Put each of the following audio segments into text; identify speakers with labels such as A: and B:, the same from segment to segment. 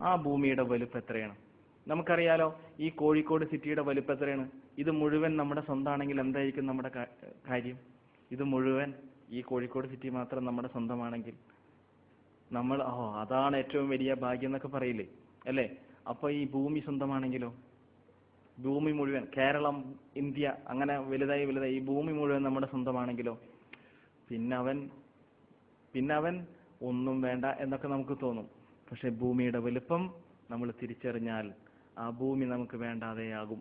A: ആ ഭൂമിയുടെ വലുപ്പം എത്രയാണ്? നമുക്കറിയാലോ, ഈ കോഴിക്കോട് സിറ്റിയുടെ വലുപ്പം എത്രയാണ്? ഇത് മുഴുവൻ നമ്മുടെ സ്വന്തമാണെങ്കിൽ എന്തായിരിക്കും നമ്മുടെ കാര്യം? ഇത് മുഴുവൻ ഈ കോഴിക്കോട് സിറ്റി മാത്രം നമ്മുടെ സ്വന്തമാണെങ്കിൽ നമ്മൾ അതാണ് ഏറ്റവും വലിയ ഭാഗ്യം എന്നൊക്കെ പറയില്ലേ, അല്ലേ? അപ്പൊ ഈ ഭൂമി സ്വന്തമാണെങ്കിലോ? ഭൂമി മുഴുവൻ, കേരളം, ഇന്ത്യ, അങ്ങനെ വലുതായി വലുതായി ഈ ഭൂമി മുഴുവൻ നമ്മുടെ സ്വന്തമാണെങ്കിലോ? പിന്നെ അവൻ ഒന്നും വേണ്ട എന്നൊക്കെ നമുക്ക് തോന്നും. പക്ഷെ ഭൂമിയുടെ വലുപ്പം നമ്മൾ തിരിച്ചറിഞ്ഞാൽ ആ ഭൂമി നമുക്ക് വേണ്ടാതെയാകും.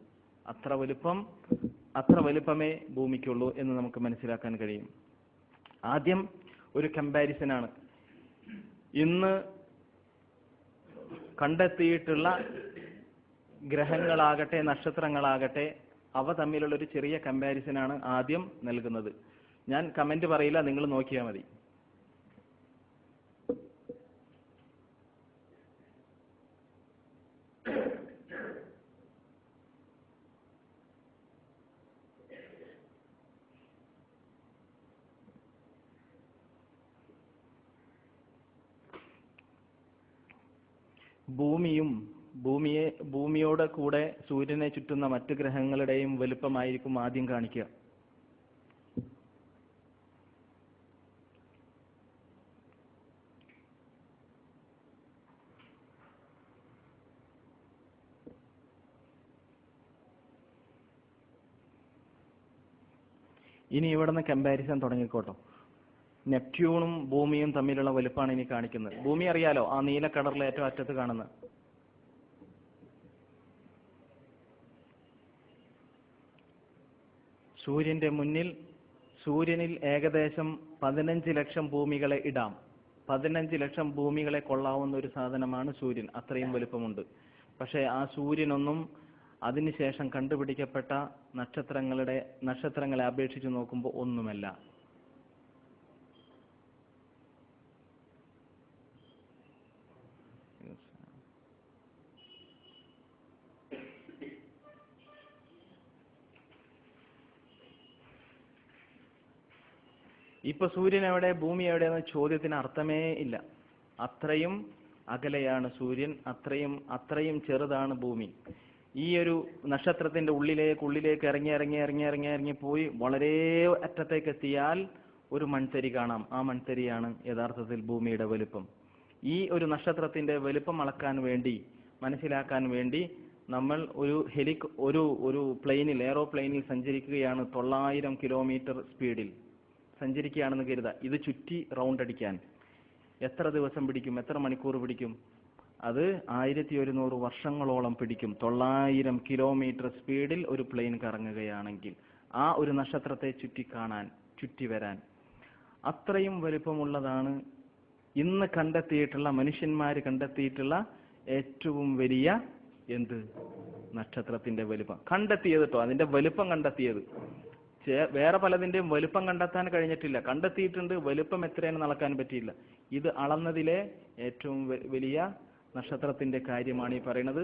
A: അത്ര വലുപ്പമേ ഭൂമിക്കുള്ളൂ എന്ന് നമുക്ക് മനസ്സിലാക്കാൻ കഴിയും. ആദ്യം ഒരു കമ്പാരിസനാണ്. ഇന്ന് കണ്ടെത്തിയിട്ടുള്ള ഗ്രഹങ്ങളാകട്ടെ നക്ഷത്രങ്ങളാകട്ടെ അവ തമ്മിലുള്ള ഒരു ചെറിയ കമ്പാരിസനാണ് ആദ്യം നൽകുന്നത്. ഞാൻ കമന്റ് പറയില്ല, നിങ്ങൾ നോക്കിയാൽ മതി. ഭൂമിയോട് കൂടെ സൂര്യനെ ചുറ്റുന്ന മറ്റ് ഗ്രഹങ്ങളുടെയും വലുപ്പമായിരിക്കും ആദ്യം കാണിക്കുക. ഇനി ഇവിടുന്ന് കമ്പാരിസൺ തുടങ്ങിക്കോട്ടോ. നെപ്റ്റ്യൂണും ഭൂമിയും തമ്മിലുള്ള വലുപ്പമാണ് ഇനി കാണിക്കുന്നത്. ഭൂമി അറിയാലോ, ആ നീല കളറിലെ ഏറ്റവും അറ്റത്ത് കാണുന്നത്. സൂര്യന്റെ മുന്നിൽ സൂര്യനിൽ ഏകദേശം 15 ലക്ഷം ഭൂമികളെ ഇടാം. 15 ലക്ഷം ഭൂമികളെ കൊള്ളാവുന്ന ഒരു സാധനമാണ് സൂര്യൻ. അത്രയും വലുപ്പമുണ്ട്. പക്ഷേ ആ സൂര്യനൊന്നും അതിനുശേഷം കണ്ടുപിടിക്കപ്പെട്ട നക്ഷത്രങ്ങളെ അപേക്ഷിച്ച് നോക്കുമ്പോൾ ഒന്നുമല്ല. ഇപ്പൊ സൂര്യൻ എവിടെ, ഭൂമി എവിടെയെന്ന ചോദ്യത്തിന് അർത്ഥമേ ഇല്ല. അത്രയും അകലെയാണ് സൂര്യൻ, അത്രയും ചെറുതാണ് ഭൂമി. ഈ ഒരു നക്ഷത്രത്തിന്റെ ഉള്ളിലേക്ക് ഇറങ്ങി പോയി വളരെ അറ്റത്തേക്ക് എത്തിയാൽ ഒരു മൺതരി കാണാം. ആ മൺതരിയാണ് യഥാർത്ഥത്തിൽ ഭൂമിയുടെ വലുപ്പം. ഈ ഒരു നക്ഷത്രത്തിന്റെ വലുപ്പം അളക്കാൻ വേണ്ടി, മനസ്സിലാക്കാൻ വേണ്ടി നമ്മൾ ഒരു പ്ലെയിനിൽ, എയറോപ്ലെയിനിൽ സഞ്ചരിക്കുകയാണ്. 900 കിലോമീറ്റർ സ്പീഡിൽ സഞ്ചരിക്കുകയാണെന്ന് കരുതുക. ഇത് ചുറ്റി റൗണ്ട് അടിക്കാൻ എത്ര ദിവസം പിടിക്കും, എത്ര മണിക്കൂർ പിടിക്കും? അത് 1100 വർഷങ്ങളോളം പിടിക്കും. 900 കിലോമീറ്റർ സ്പീഡിൽ ഒരു പ്ലെയിൻ കറങ്ങുകയാണെങ്കിൽ ആ ഒരു നക്ഷത്രത്തെ ചുറ്റി വരാൻ അത്രയും വലുപ്പമുള്ളതാണ് ഇന്ന് മനുഷ്യന്മാർ കണ്ടെത്തിയിട്ടുള്ള ഏറ്റവും വലിയ നക്ഷത്രത്തിന്റെ വലുപ്പം കണ്ടെത്തിയത് കേട്ടോ. അതിന്റെ വലുപ്പം കണ്ടെത്തിയത്. വേറെ പലതിന്റെയും വലുപ്പം കണ്ടെത്താൻ കഴിഞ്ഞിട്ടില്ല. കണ്ടെത്തിയിട്ടുണ്ട്, വലുപ്പം എത്രയാണെന്ന് അളക്കാൻ പറ്റിയില്ല. ഇത് അളന്നതിലെ ഏറ്റവും വലിയ നക്ഷത്രത്തിന്റെ കാര്യമാണ് ഈ പറയുന്നത്.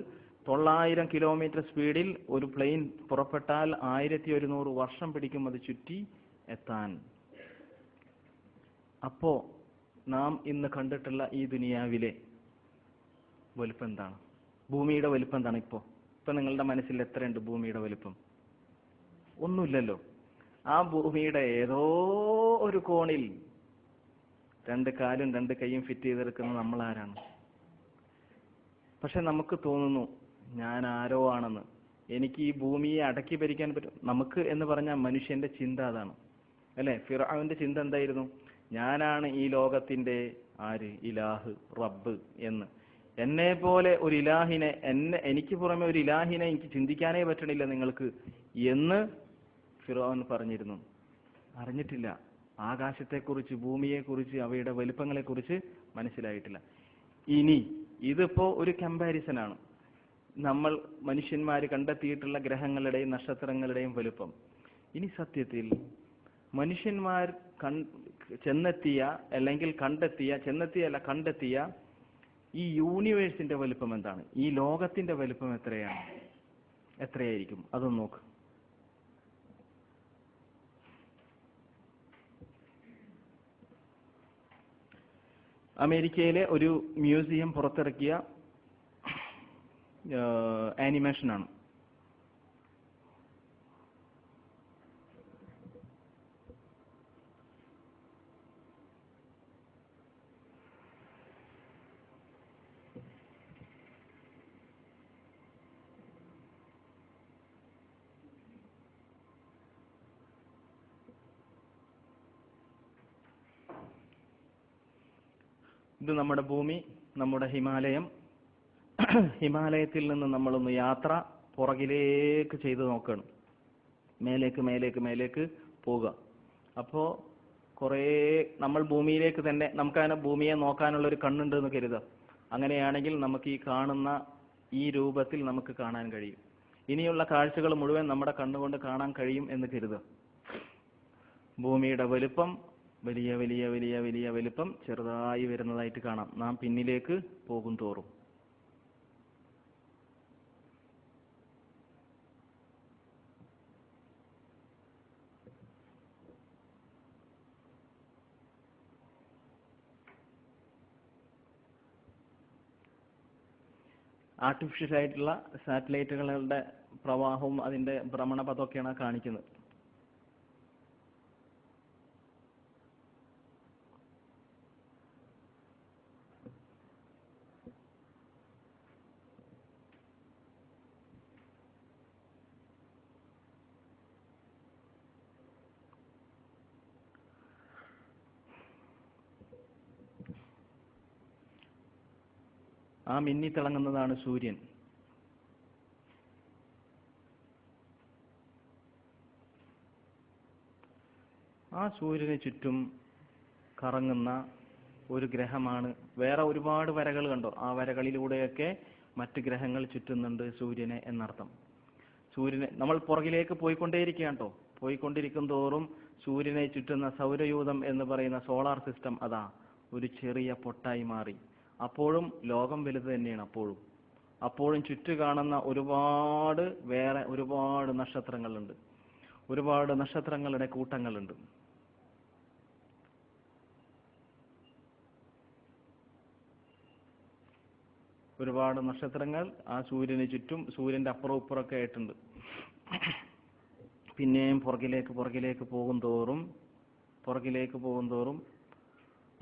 A: 900 കിലോമീറ്റർ സ്പീഡിൽ ഒരു പ്ലെയിൻ പുറപ്പെട്ടാൽ 1100 വർഷം പിടിക്കും അത് ചുറ്റി എത്താൻ. അപ്പോ നാം ഇന്ന് കണ്ടിട്ടുള്ള ഈ ദുനിയാവിലെ വലുപ്പം എന്താണ്? ഭൂമിയുടെ വലുപ്പം എന്താണ്? ഇപ്പൊ നിങ്ങളുടെ മനസ്സിൽ എത്രയുണ്ട് ഭൂമിയുടെ വലുപ്പം? ഒന്നുമില്ലല്ലോ. ആ ഭൂമിയുടെ ഏതോ ഒരു കോണിൽ 2 കാലും 2 കൈയും ഫിറ്റ് ചെയ്തെടുക്കുന്ന നമ്മൾ ആരാണ്? പക്ഷെ നമുക്ക് തോന്നുന്നു ഞാൻ ആരോ ആണെന്ന്. എനിക്ക് ഈ ഭൂമിയെ അടക്കി ഭരിക്കാൻ പറ്റും. നമുക്ക് എന്ന് പറഞ്ഞാൽ മനുഷ്യന്റെ ചിന്ത അതാണ്, അല്ലെ? ഫിർഔന്റെ ചിന്ത എന്തായിരുന്നു? ഞാനാണ് ഈ ലോകത്തിന്റെ ഇലാഹ്, റബ്ബ് എന്ന്. എന്നെ പോലെ ഒരു ഇലാഹിനെ, എനിക്ക് പുറമെ ഒരു ഇലാഹിനെ എനിക്ക് ചിന്തിക്കാനേ പറ്റണില്ല നിങ്ങൾക്ക് എന്ന് ഫിർഔൻ പറഞ്ഞിരുന്നു. അറിഞ്ഞിട്ടില്ല. ആകാശത്തെക്കുറിച്ച്, ഭൂമിയെക്കുറിച്ച്, അവയുടെ വലുപ്പങ്ങളെക്കുറിച്ച് മനസ്സിലായിട്ടില്ല. ഇനി ഇതിപ്പോ ഒരു കമ്പാരിസൺ ആണ്. മനുഷ്യന്മാർ കണ്ടെത്തിയിട്ടുള്ള ഗ്രഹങ്ങളുടെയും നക്ഷത്രങ്ങളുടെയും വലുപ്പം. ഇനി സത്യത്തിൽ മനുഷ്യന്മാർ കണ്ടെത്തിയ ഈ യൂണിവേഴ്സിന്റെ വലുപ്പം എന്താണ്? ഈ ലോകത്തിന്റെ വലുപ്പം എത്രയായിരിക്കും? അതൊന്ന് നോക്ക്. അമേരിക്കയിലെ ഒരു മ്യൂസിയം പുറത്തിറക്കിയ ആനിമേഷനാണ്. ഇത് നമ്മുടെ ഭൂമി, നമ്മുടെ ഹിമാലയം. ഹിമാലയത്തിൽ നിന്ന് നമ്മളൊന്ന് യാത്ര പുറകിലേക്ക് ചെയ്ത് നോക്കണം. മേലേക്ക് മേലേക്ക് മേലേക്ക് പോവുക. അപ്പോൾ കുറേ നമ്മൾ ഭൂമിയിലേക്ക് തന്നെ, നമുക്കതിനെ ഭൂമിയെ നോക്കാനുള്ളൊരു കണ്ണുണ്ട് എന്ന് കരുതുക. അങ്ങനെയാണെങ്കിൽ നമുക്ക് ഈ കാണുന്ന ഈ രൂപത്തിൽ നമുക്ക് കാണാൻ കഴിയും. ഇനിയുള്ള കാഴ്ചകൾ മുഴുവൻ നമ്മുടെ കണ്ണുകൊണ്ട് കാണാൻ കഴിയും എന്ന് കരുതുക. ഭൂമിയുടെ വലുപ്പം വലിയ വലിയ വലിയ വലിയ വലുപ്പം ചെറുതായി വരുന്നതായിട്ട് കാണാം നാം പിന്നിലേക്ക് പോകും തോറും. ആർട്ടിഫിഷ്യൽ ആയിട്ടുള്ള സാറ്റലൈറ്റുകളുടെ പ്രവാഹവും അതിന്റെ ഭ്രമണപഥമൊക്കെയാണ് കാണിക്കുന്നത്. ആ മിന്നിത്തിളങ്ങുന്നതാണ് സൂര്യൻ. ആ സൂര്യന് ചുറ്റും കറങ്ങുന്ന ഒരു ഗ്രഹമാണ്. വേറെ ഒരുപാട് വരകൾ കണ്ടോ? ആ വരകളിലൂടെയൊക്കെ മറ്റ് ഗ്രഹങ്ങൾ ചുറ്റുന്നുണ്ട് സൂര്യനെ എന്നർത്ഥം. സൂര്യനെ നമ്മൾ പുറകിലേക്ക് പോയിക്കൊണ്ടേയിരിക്കുകയാണ് കേട്ടോ. പോയിക്കൊണ്ടിരിക്കും തോറും സൂര്യനെ ചുറ്റുന്ന സൗരയൂഥം എന്ന് പറയുന്ന സോളാർ സിസ്റ്റം അതാ ഒരു ചെറിയ പൊട്ടായി മാറി. അപ്പോഴും ലോകം വലുത് തന്നെയാണ്. അപ്പോഴും ചുറ്റു കാണുന്ന വേറെ ഒരുപാട് നക്ഷത്രങ്ങളുണ്ട്. ഒരുപാട് നക്ഷത്രങ്ങളുടെ കൂട്ടങ്ങളുണ്ട്. ഒരുപാട് നക്ഷത്രങ്ങൾ ആ സൂര്യന് ചുറ്റും, സൂര്യന്റെ അപ്പുറം ഇപ്പുറമൊക്കെ ആയിട്ടുണ്ട്. പിന്നെയും പുറകിലേക്ക് പോകും തോറും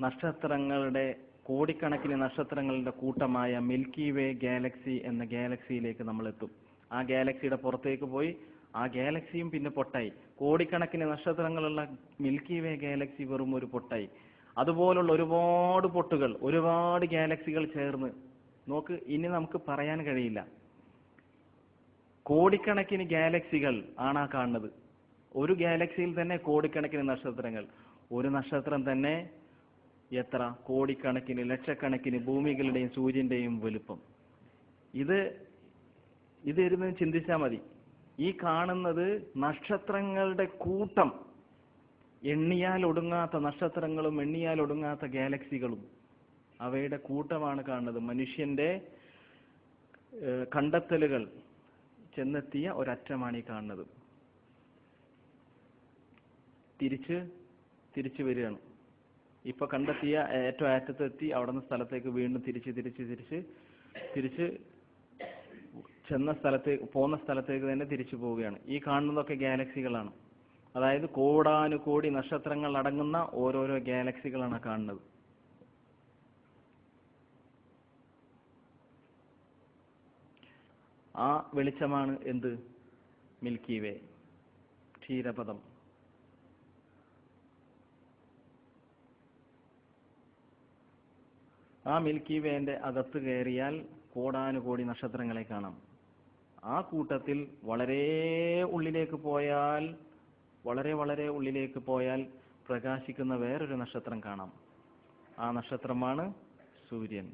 A: നക്ഷത്രങ്ങളുടെ കോടിക്കണക്കിന് നക്ഷത്രങ്ങളുടെ കൂട്ടമായ മിൽക്കി വേ ഗാലക്സി എന്ന ഗാലക്സിയിലേക്ക് നമ്മൾ എത്തും. ആ ഗാലക്സിയുടെ പുറത്തേക്ക് പോയി ആ ഗാലക്സിയും പിന്നെ പൊട്ടായി. കോടിക്കണക്കിന് നക്ഷത്രങ്ങളുള്ള മിൽക്കി വേ ഗാലക്സി വെറും ഒരു പൊട്ടായി. അതുപോലുള്ള ഒരുപാട് പൊട്ടുകൾ, ഒരുപാട് ഗാലക്സികൾ ചേർന്ന് നോക്ക്. ഇനി നമുക്ക് പറയാൻ കഴിയില്ല. കോടിക്കണക്കിന് ഗാലക്സികൾ ആണ് കാണുന്നത്. ഒരു ഗാലക്സിയിൽ തന്നെ കോടിക്കണക്കിന് നക്ഷത്രങ്ങൾ. ഒരു നക്ഷത്രം തന്നെ എത്ര കോടിക്കണക്കിന് ലക്ഷക്കണക്കിന് ഭൂമികളുടെയും സൂര്യന്റെയും വലുപ്പം. ഇരുന്ന് ചിന്തിച്ചാൽ മതി. ഈ കാണുന്നത് നക്ഷത്രങ്ങളുടെ കൂട്ടം, എണ്ണിയാൽ ഒടുങ്ങാത്ത നക്ഷത്രങ്ങളും എണ്ണിയാൽ ഒടുങ്ങാത്ത ഗാലക്സികളും അവയുടെ കൂട്ടമാണ് കാണുന്നത്. മനുഷ്യന്റെ കണ്ടെത്തലുകൾ ചെന്നെത്തിയ ഒരറ്റമാണ് ഈ കാണുന്നത്. തിരിച്ചു വരികയാണ്. ഇപ്പൊ കണ്ടെത്തിയ ഏറ്റവും അറ്റത്തെത്തി അവിടുന്ന് സ്ഥലത്തേക്ക് വീണ്ടും തിരിച്ച് പോകുന്ന സ്ഥലത്തേക്ക് തന്നെ തിരിച്ചു പോവുകയാണ്. ഈ കാണുന്നതൊക്കെ ഗാലക്സികളാണ്. അതായത് കോടാനുകോടി നക്ഷത്രങ്ങൾ അടങ്ങുന്ന ഓരോരോ ഗാലക്സികളാണ് കാണുന്നത്. ആ വെളിച്ചമാണ് എന്ത്? മിൽക്കി വേ, ക്ഷീരപഥം. ആ മിൽക്കി വേന്റെ അകത്ത് കയറിയാൽ കോടാനുകോടി നക്ഷത്രങ്ങളെ കാണാം. ആ കൂട്ടത്തിൽ വളരെ വളരെ ഉള്ളിലേക്ക് പോയാൽ പ്രകാശിക്കുന്ന വേറൊരു നക്ഷത്രം കാണാം. ആ നക്ഷത്രമാണ് സൂര്യൻ.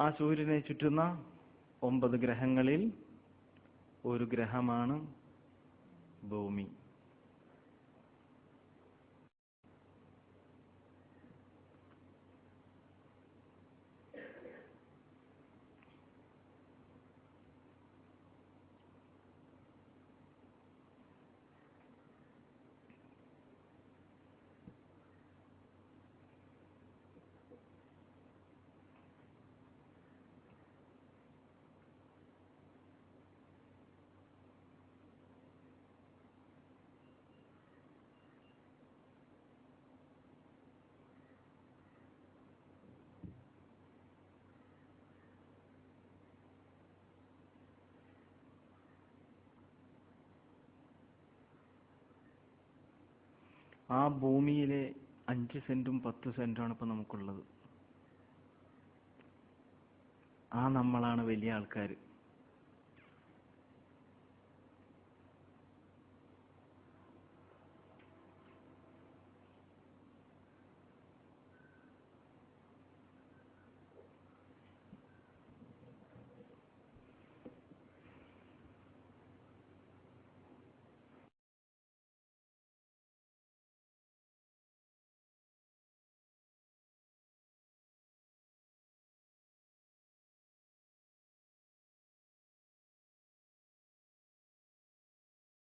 A: ആ സൂര്യനെ ചുറ്റുന്ന 9 ഗ്രഹങ്ങളിൽ ഒരു ഗ്രഹമാണ് ഭൂമി. ആ ഭൂമിയിലെ 5 സെന്റും 10 സെന്റുമാണ് ഇപ്പൊ നമുക്കുള്ളത്. ആ നമ്മളാണ് വലിയ ആൾക്കാർ.